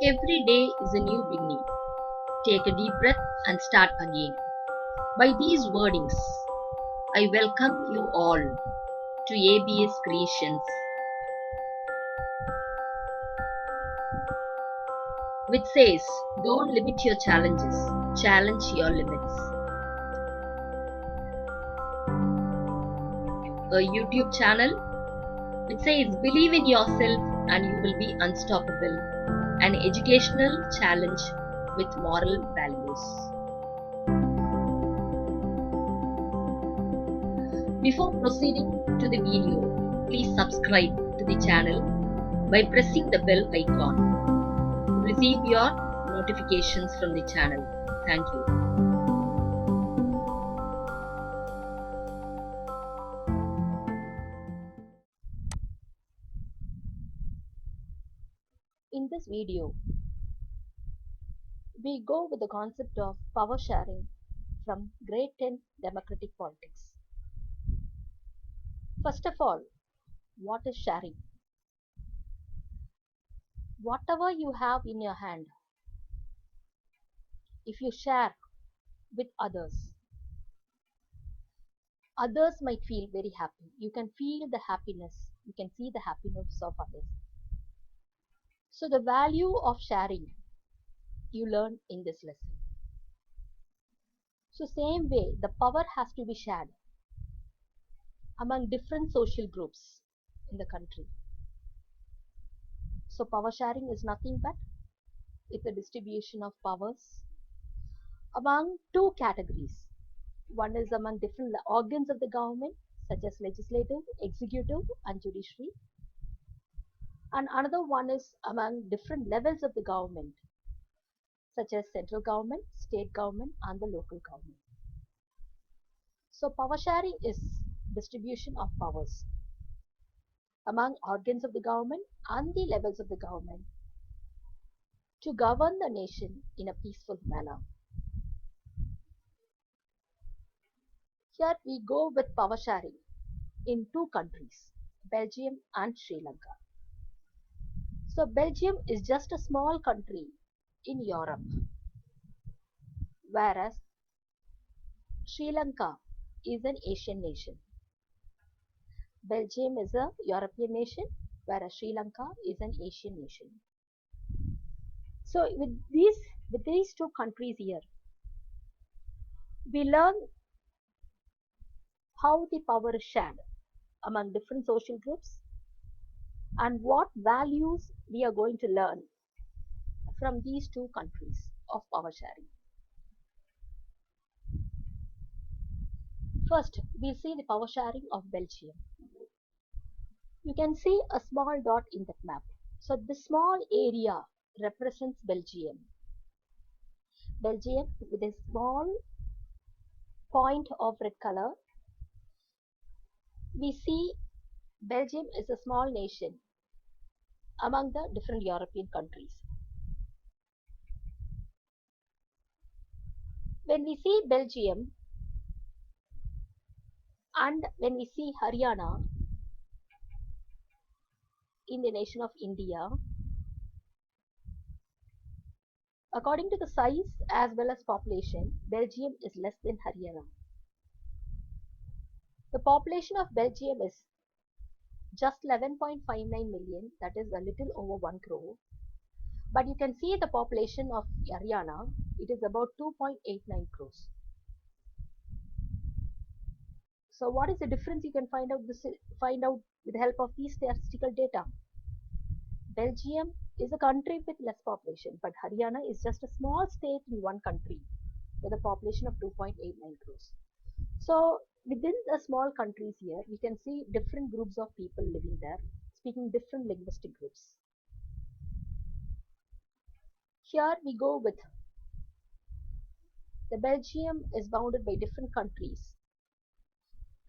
Every day is a new beginning. Take a deep breath and start again. By these wordings, I welcome you all to ABS Creations, which says, don't limit your challenges, challenge your limits. A YouTube channel which says, believe in yourself and you will be unstoppable. An educational challenge with moral values. Before proceeding to the video, please subscribe to the channel by pressing the bell icon to receive your notifications from the channel. Thank you. In this video, we go with the concept of power sharing from grade 10 democratic politics. First of all, what is sharing? Whatever you have in your hand, if you share with others, others might feel very happy. You can feel the happiness, you can see the happiness of others. So the value of sharing you learn in this lesson. So same way, the power has to be shared among different social groups in the country. So power sharing is nothing but it's a distribution of powers among two categories. One is among different organs of the government such as legislative, executive and judiciary. And another one is among different levels of the government such as central government, state government and the local government. So power sharing is distribution of powers among organs of the government and the levels of the government to govern the nation in a peaceful manner. Here we go with power sharing in two countries, Belgium and Sri Lanka. So Belgium is just a small country in Europe, whereas Sri Lanka is an Asian nation. Belgium is a European nation, whereas Sri Lanka is an Asian nation. So with these two countries here, we learn how the power is shared among different social groups and what values we are going to learn from these two countries of power sharing. First, we'll see the power sharing of Belgium. You can see a small dot in that map. So this small area represents Belgium. Belgium with a small point of red color. We see Belgium is a small nation among the different European countries. When we see Belgium and when we see Haryana in the nation of India, according to the size as well as population, Belgium is less than Haryana. The population of Belgium is just 11.59 million, that is a little over 1 crore. But you can see the population of Haryana, it is about 2.89 crores. So what is the difference? You can find out with the help of these statistical data. Belgium is a country with less population, but Haryana is just a small state in one country with a population of 2.89 crores. So within the small countries here, we can see different groups of people living there, speaking different linguistic groups. Here we go with the Belgium is bounded by different countries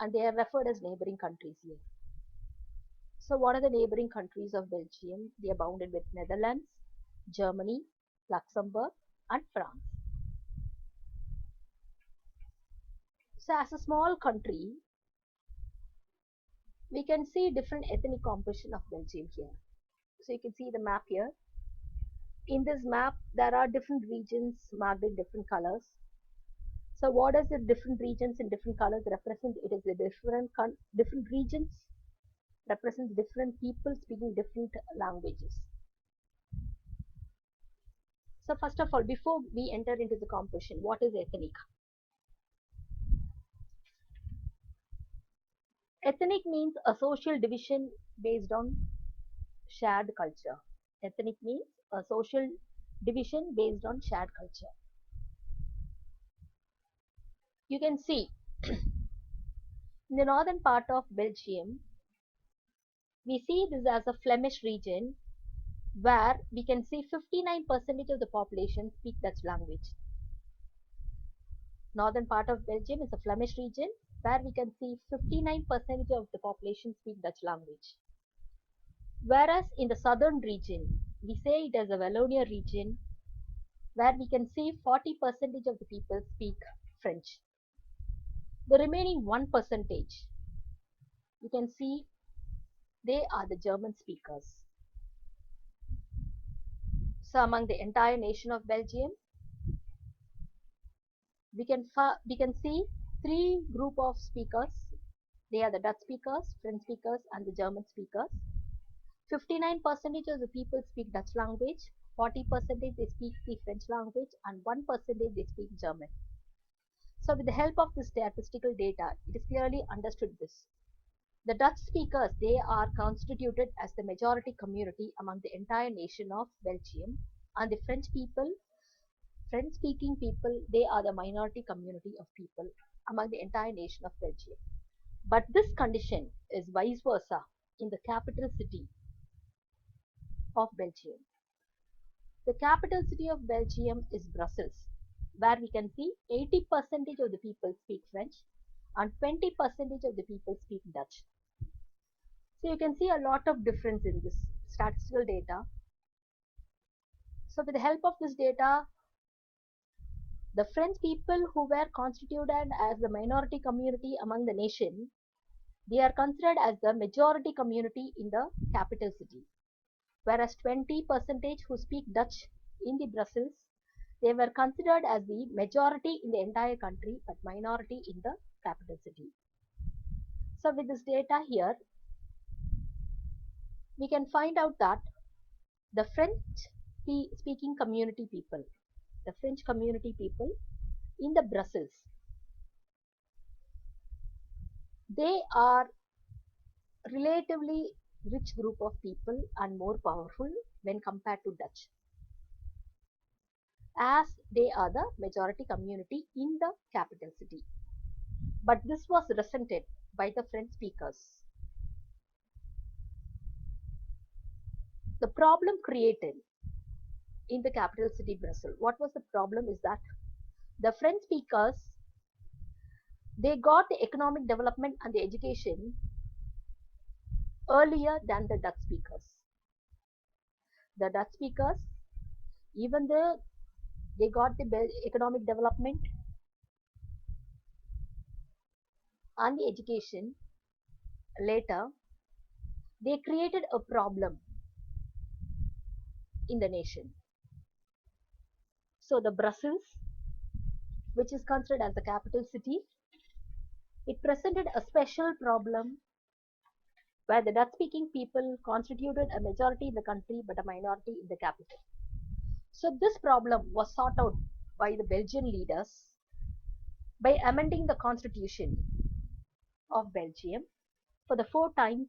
and they are referred as neighboring countries here. So what are the neighboring countries of Belgium? They are bounded with Netherlands, Germany, Luxembourg and France. So as a small country, we can see different ethnic composition of Belgium here. So you can see the map here. In this map, there are different regions marked in different colors. So what does the different regions in different colors represent? It is the different regions represent different people speaking different languages. So first of all, before we enter into the composition, what is ethnic? Ethnic means a social division based on shared culture. Ethnic means a social division based on shared culture. You can see in the northern part of Belgium, we see this as a Flemish region where we can see 59% of the population speak Dutch language. Northern part of Belgium is a Flemish region where we can see 59% of the population speak Dutch language. Whereas in the southern region, we say it as a Wallonia region where we can see 40% of the people speak French. The remaining 1%, you can see they are the German speakers. So among the entire nation of Belgium, we can see three group of speakers. They are the Dutch speakers, French speakers, and the German speakers. 59% of the people speak Dutch language, 40% they speak the French language, and 1% they speak German. So with the help of the statistical data, it is clearly understood this. The Dutch speakers, they are constituted as the majority community among the entire nation of Belgium, and the French speaking people, they are the minority community of people among the entire nation of Belgium. But this condition is vice versa in the capital city of Belgium. The capital city of Belgium is Brussels, where we can see 80% of the people speak French and 20% of the people speak Dutch. So you can see a lot of difference in this statistical data. So with the help of this data, the French people who were constituted as the minority community among the nation, they are considered as the majority community in the capital city. Whereas 20% who speak Dutch in the Brussels, they were considered as the majority in the entire country but minority in the capital city. So with this data here, we can find out that the French speaking community people, the French community people in the Brussels, they are relatively rich group of people and more powerful when compared to Dutch, as they are the majority community in the capital city. But this was resented by the French speakers. The problem created in the capital city Brussels, what was the problem is that the French speakers, they got the economic development and the education earlier than the Dutch speakers. The Dutch speakers, even though they got the economic development and the education later, they created a problem in the nation. So the Brussels, which is considered as the capital city, it presented a special problem where the Dutch speaking people constituted a majority in the country but a minority in the capital. So this problem was sought out by the Belgian leaders by amending the constitution of Belgium for the 4 times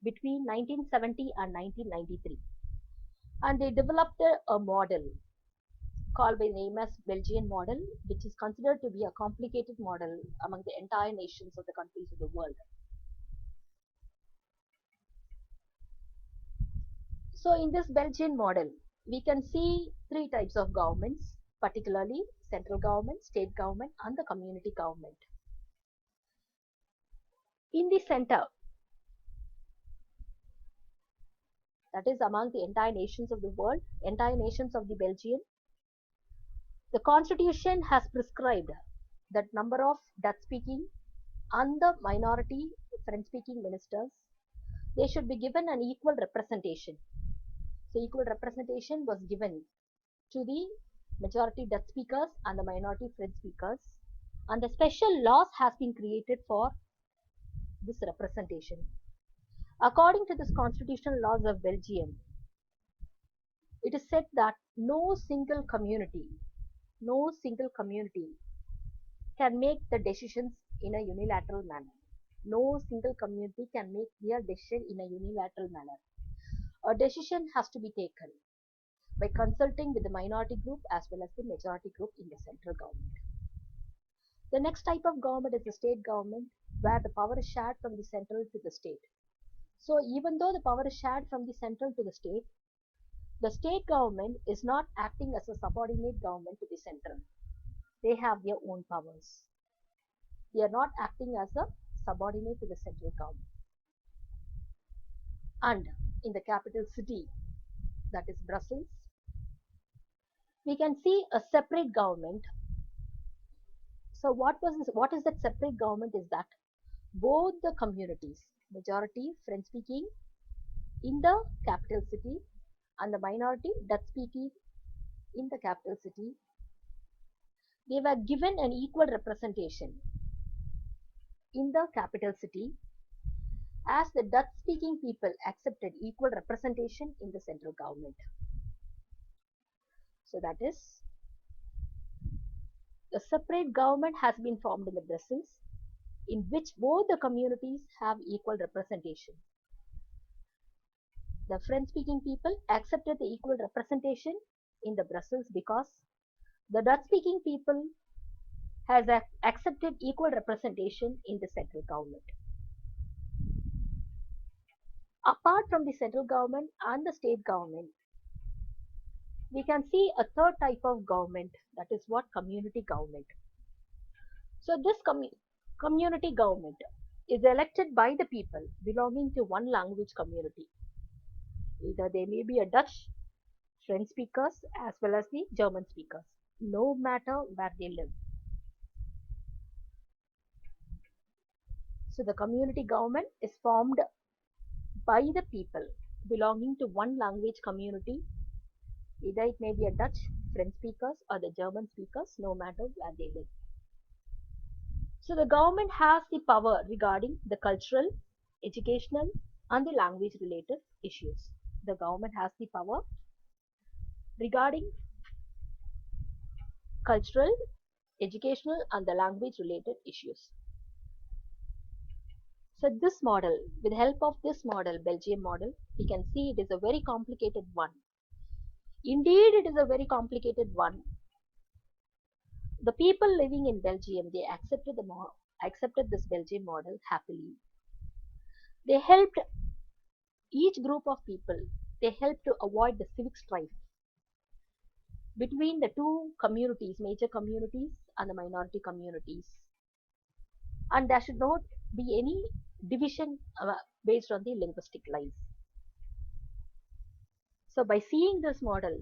between 1970 and 1993. And they developed a model called by the name as Belgian Model, which is considered to be a complicated model among the entire nations of the countries of the world. So in this Belgian model, we can see 3 types of governments, particularly central government, state government, and the community government. In the center, that is among the entire nations of the world, entire nations of the Belgium, the constitution has prescribed that number of Dutch speaking and the minority French speaking ministers, they should be given an equal representation. So equal representation was given to the majority Dutch speakers and the minority French speakers, and the special laws has been created for this representation. According to this constitutional laws of Belgium, it is said that no single community can make the decisions in a unilateral manner. No single community can make their decision in a unilateral manner. A decision has to be taken by consulting with the minority group as well as the majority group in the central government. The next type of government is the state government, where the power is shared from the central to the state. So even though the power is shared from the central to the state government is not acting as a subordinate government to the central. They have their own powers. They are not acting as a subordinate to the central government. And in the capital city, that is Brussels, we can see a separate government. So what is that separate government is that both the communities, majority French speaking in the capital city and the minority Dutch speaking in the capital city, they were given an equal representation in the capital city, as the Dutch speaking people accepted equal representation in the central government. So that is, a separate government has been formed in the Brussels, in which both the communities have equal representation. The French speaking people accepted the equal representation in the Brussels because the Dutch speaking people has accepted equal representation in the central government. Apart from the central government and the state government, we can see a third type of government, that is what community government. So this community government is elected by the people belonging to one language community. Either they may be a Dutch, French speakers as well as the German speakers, no matter where they live. So the community government is formed by the people belonging to one language community. Either it may be a Dutch, French speakers or the German speakers, no matter where they live. So the government has the power regarding the cultural, educational and the language related issues. The government has the power regarding cultural, educational and the language related issues. So this model, with the help of this model, Belgian model, we can see it is a very complicated one. Indeed, it is a very complicated one. The people living in Belgium, they accepted this Belgian model happily. They helped each group of people, they helped to avoid the civic strife between the two communities, major communities and the minority communities. And there should not be any division based on the linguistic lines. So by seeing this model,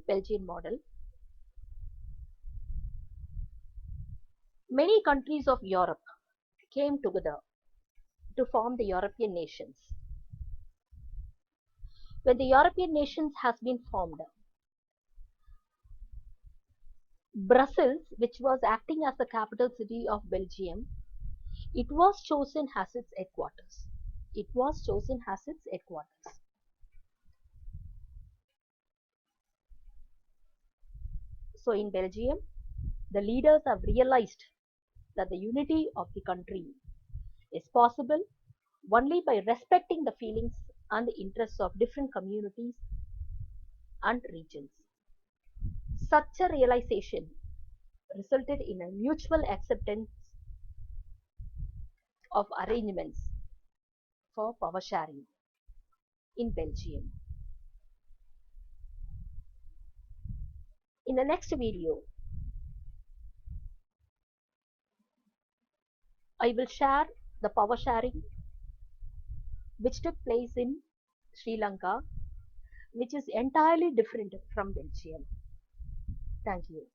Belgian model, many countries of Europe came together to form the European nations. When the European nations has been formed, Brussels, which was acting as the capital city of Belgium, it was chosen as its headquarters. It was chosen as its headquarters. So in Belgium, the leaders have realized that the unity of the country is possible only by respecting the feelings and the interests of different communities and regions. Such a realization resulted in a mutual acceptance of arrangements for power sharing in Belgium. In the next video, I will share the power sharing which took place in Sri Lanka, which is entirely different from Belgium. Thank you.